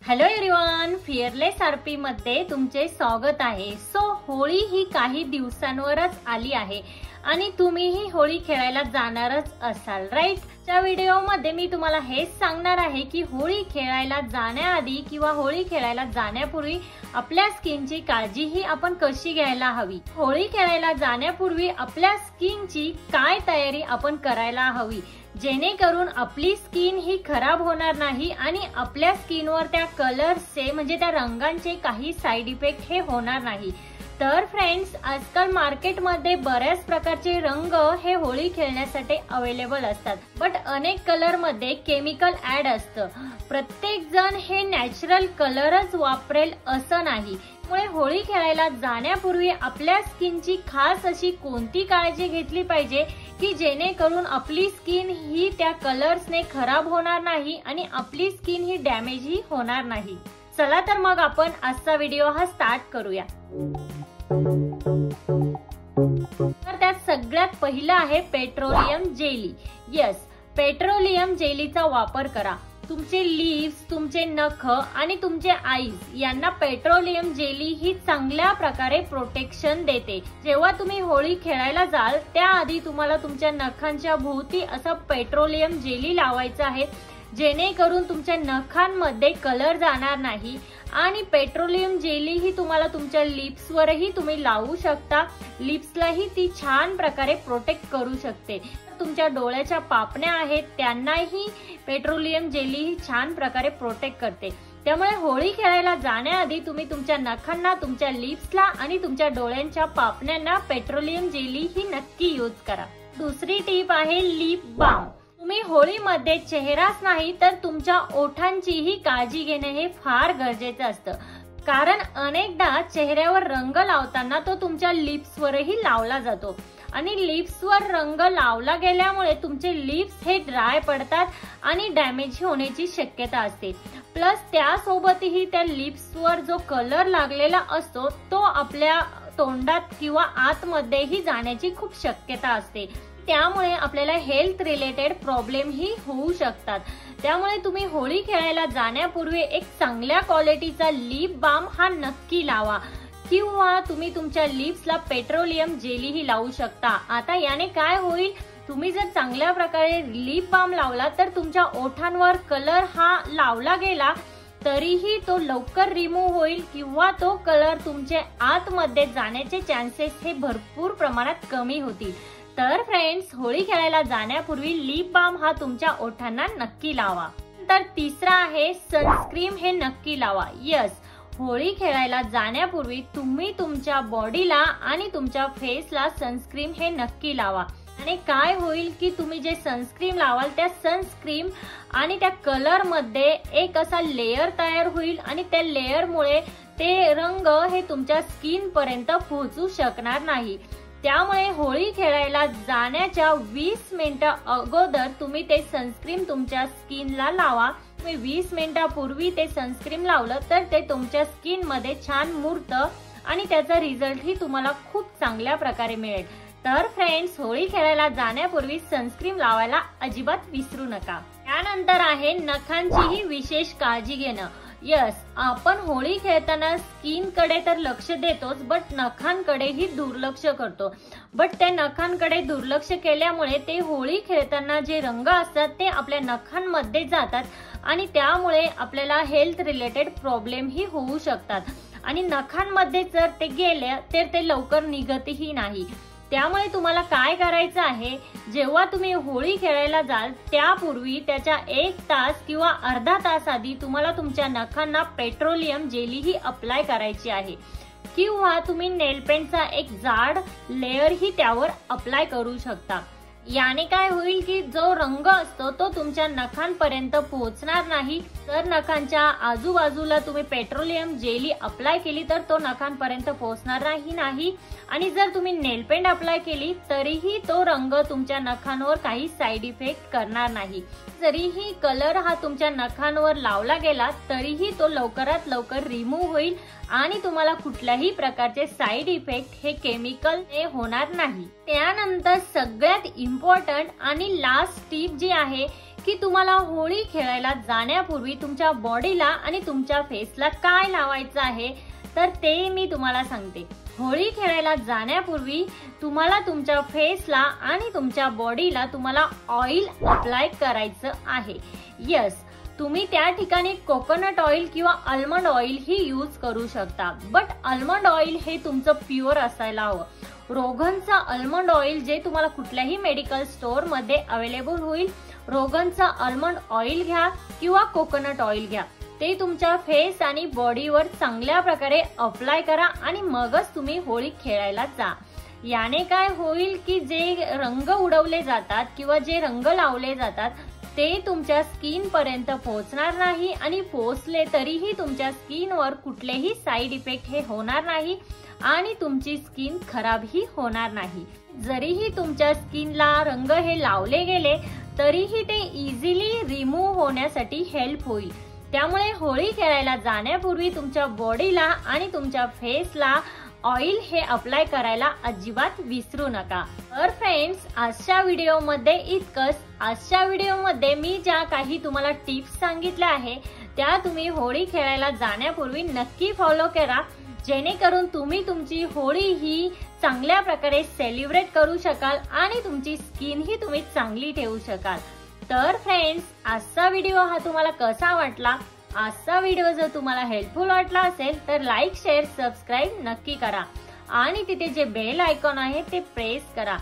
Hello everyone, fearless RP मध्ये तुमचे स्वागत आहे। होळी ही काही दिवसांवरच आली आहे आणि तुम्हीही होळी खेळायला जाणारच असाल, राईट? च्या व्हिडिओ मध्ये मी तुम्हाला हेच सांगणार आहे की होळी खेळायला जाण्याआधी किंवा होळी खेळायला जाण्यापूर्वी आपल्या स्किनची काळजी ही आपण कशी घ्यायला हवी। होळी खेळायला जाण्यापूर्वी आपल्या स्किनची काय तयारी आपण करायला हवी, जेणेकरून आपली स्किन ही खराब होणार नाही आणि आपल्या स्किनवर त्या कलर्सचे म्हणजे त्या रंगांचे काही साइड इफेक्ट हे होणार नाही। तर फ्रेंड्स, आजकाल मार्केटमध्ये बऱ्याच प्रकारचे रंग हे होळी खेळण्यासाठी अवेलेबल असतात, बट अनेक कलर मध्ये केमिकल ऍड असतं। प्रत्येक जण हे नॅचरल कलरच वापरेल असं नाही, त्यामुळे होळी खेळायला जाण्यापूर्वी आपल्या स्किनची खास अशी कोणती काळजी घेतली पाहिजे की जेणेकरून आपली स्किन ही त्या कलर्सने खराब होणार नाही आणि आपली स्किन ही डॅमेज ही होणार नाही। चला तर मग आपण आजचा व्हिडिओ हा स्टार्ट करूया। तर त्यात सगळ्यात पहिलं आहे पेट्रोलियम जेली। यस, पेट्रोलियम जेलीचा वापर करा। तुमचे लिप्स, तुमचे नख आणि तुमचे आईज यांना पेट्रोलियम जेली ही चांगल्या प्रकारे प्रोटेक्शन देते। जेव्हा तुम्ही होळी खेळायला जाल त्याआधी तुम्हाला तुमच्या नखांच्या भोवती असं पेट्रोलियम जेली लावायचं आहे, जेणेकरून तुमच्या नखांमध्ये कलर जाणार नाही। आणि पेट्रोलियम जेली ही तुम्हाला तुमच्या लिप्सवरही तुम्ही लावू शकता, लिप्सलाही ती छान प्रकारे प्रोटेक्ट करू शकते। तुमच्या डोळ्याच्या पापण्या आहेत त्यांनाही पेट्रोलियम जेली ही छान प्रकारे प्रोटेक्ट करते। त्यामुळे होळी खेळायला जाण्याआधी तुम्ही तुमच्या नखांना, तुमच्या लिप्सला आणि तुमच्या डोळ्यांच्या पापण्यांना पेट्रोलियम जेली ही नक्की यूज करा। दुसरी टिप आहे लिप बाम। तुम्ही होळीमध्ये चेहराच नाही तर तुमच्या ओठांचीही काळजी घेणे हे फार गरजेचं असतं, कारण अनेकदा चेहऱ्यावर रंग लावताना तो तुमच्या लिप्सवरही लावला जातो आणि लिप्सवर रंग लावला गेल्यामुळे तुमचे लिप्स हे ड्राय पडतात आणि डॅमेज होण्याची शक्यता असते। प्लस त्यासोबतही त्या लिप्सवर जो कलर लागलेला असतो तो आपल्या तोंडात किंवा आतमध्येही जाण्याची खूप शक्यता असते, त्यामुळे आपल्याला हेल्थ रिलेटेड प्रॉब्लेम ही होऊ शकतात। त्यामुळे तुम्ही होळी खेळायला जाण्यापूर्वी एक चांगल्या क्वालिटीचा लिप बाम हा नक्की लावा किंवा तुम्ही तुमच्या लिप्सला पेट्रोलियम जेली ही लावू शकता। आता याने काय होईल, तुम्ही जर चांगल्या प्रकारे लिप बाम लावला तर तुमच्या ओठांवर कलर हा लावला गेला तरीही तो लवकर रिमूव्ह होईल किंवा तो कलर तुमच्या आतमध्ये जाण्याचे चान्सेस हे भरपूर प्रमाणात कमी होतील। तर फ्रेंड्स, होळी खेळायला जाण्यापूर्वी लिप बाम हा तुमच्या ओठांना नक्की लावा। तर तिसरा आहे सनस्क्रीन हे नक्की लावा। यस, होळी खेळायला जाण्यापूर्वी तुम्ही तुमच्या बॉडीला आणि तुमच्या फेसला सनस्क्रीन हे नक्की लावा। आणि काय होईल की तुम्ही जे सनस्क्रीन लावाल त्या सनस्क्रीन आणि त्या कलर मध्ये एक असा लेयर तयार होईल आणि त्या लेयर मुळे ते रंग हे तुमच्या स्किन पर्यंत पोहोचू शकणार नाही। त्यामुळे होळी खेळायला जाण्याच्या 20 मिनिटं अगोदर तुम्ही ते सनस्क्रीन तुमच्या स्किनला लावा। तुम्ही 20 मिनिटापूर्वी ते सनस्क्रीन लावलं तर ते तुमच्या स्किन मध्ये छान मुरतं आणि त्याचा रिझल्ट ही तुम्हाला खूप चांगल्या प्रकारे मिळेल। तर फ्रेंड्स, होळी खेळायला जाण्यापूर्वी सनस्क्रीन लावायला अजिबात विसरू नका। त्यानंतर आहे नखांचीही विशेष काळजी घेणं। यस, आपण होळी खेळताना स्किन कडे तर लक्ष देतोच, बट नखांकडेही दुर्लक्ष करतो। बट त्या नखांकडे दुर्लक्ष केल्यामुळे ते होळी खेळताना जे रंग असतात ते आपल्या नखांमध्ये जातात आणि त्यामुळे आपल्याला हेल्थ रिलेटेड प्रॉब्लेम ही होऊ शकतात आणि नखांमध्ये जर ते गेले तर ते लवकर निघतही नाही। त्यामुळे तुम्हाला काय करायचं आहे, जेव्हा तुम्ही होळी खेळायला जाल त्यापूर्वी त्याच्या 1 तास किंवा अर्धा तास आधी तुम्हाला तुमच्या नखांना पेट्रोलियम जेली ही अप्लाय करायची आहे किंवा तुम्ही नेल पेंटचा एक जाड लेयर ही त्यावर अप्लाय करू शकता। याने काय होईल की जो रंग असतो तो तुमच्या नखांपर्यंत पोहोचणार नाही। जर नखांच्या आजूबाजूला तुम्ही पेट्रोलियम जेली अप्लाय केली तर तो नखांपर्यंत पोहोचणार नाही आणि जर तुम्ही नेल पेंट अप्लाय केली तरीही तो रंग तुमच्या नखांवर काही साइड इफेक्ट करणार नाही। जरीही कलर हा तुमच्या नखांवर लावला गेला तरीही तो लवकरात लवकर रिमूव्ह होईल आणि तुम्हाला कुठल्याही प्रकारचे साइड इफेक्ट हे केमिकल हे होणार नाही। त्यानंतर सगळ्यात इम्पॉर्टंट आणि लास्ट टिप जी आहे की तुम्हाला होळी खेळायला जाण्यापूर्वी तुमच्या बॉडीला आणि तुमच्या फेसला काय लावायचं आहे, तर ते मी तुम्हाला सांगते. होळी खेळायला जाण्यापूर्वी तुम्हाला तुमच्या फेसला आणि तुमच्या बॉडीला तुम्हाला ऑइल अप्लाय करायचं आहे. यस, तुम्ही त्या ठिकाणी कोकोनट ऑइल किंवा आल्मंड ऑइल ही यूज करू शकता. बट आल्मंड ऑइल हे तुमचं प्युअर असायला हवं. रोगनचा आल्मंड ऑइल जे तुम्हाला कुठल्याही मेडिकल स्टोअर मध्ये अवेलेबल होईल, रोगनचा आल्मंड ऑइल घ्या किंवा कोकोनट ऑइल घ्या. ते तुमच्या फेस आणि बॉडीवर चांगल्या प्रकारे अप्लाय करा आणि मगच तुम्ही होळी खेळायला जा. याने काय होईल की जे रंग उडवले जातात किंवा जे रंग लावले जातात ते तुमच्या स्किन पर्यंत पोहोचणार नाही आणि पोहोचले तरीही तुमच्या स्किनवर कुठलेही साईड इफेक्ट हे होणार नाही आणि तुमची स्किन खराबही होणार नाही. जरीही तुमच्या स्किनला रंग हे लावले गेले तरीही ते इझिली रिमूव्ह होण्यासाठी हेल्प होईल. त्यामुळे होळी खेळायला जाण्यापूर्वी तुमच्या बॉडीला आणि तुमच्या फेसला ऑइल हे अप्लाय करायला अजिबात विसरू नका. तर फ्रेंड्स, आजच्या व्हिडिओमध्ये इतकंच. आजच्या व्हिडिओमध्ये मी ज्या काही तुम्हाला टिप्स सांगितल्या आहे त्या तुम्ही होळी खेळायला जाण्यापूर्वी नक्की फॉलो करा, जेणेकरून तुम्ही तुमची होळी ही चांगल्या प्रकारे सेलिब्रेट करू शकाल आणि तुमची स्किन ही तुम्ही चांगली ठेवू शकाल. तर फ्रेंड्स, आजचा व्हिडिओ हा तुम्हाला कसा वाटला? आजचा व्हिडिओ जर तुम्हाला हेल्पफुल वाटला असेल तर लाईक, शेअर, सबस्क्राईब नक्की करा आणि तिथे जे बेल आयकॉन आहे ते प्रेस करा,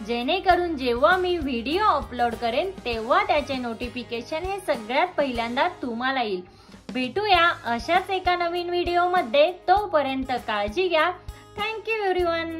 जेणेकरून जेव्हा मी व्हिडिओ अपलोड करेन तेव्हा त्याचे नोटिफिकेशन हे सगळ्यात पहिल्यांदा तुम्हाला येईल. भेटूया अशाच एका नवीन व्हिडिओमध्ये. तोपर्यंत काळजी घ्या. Thank you everyone.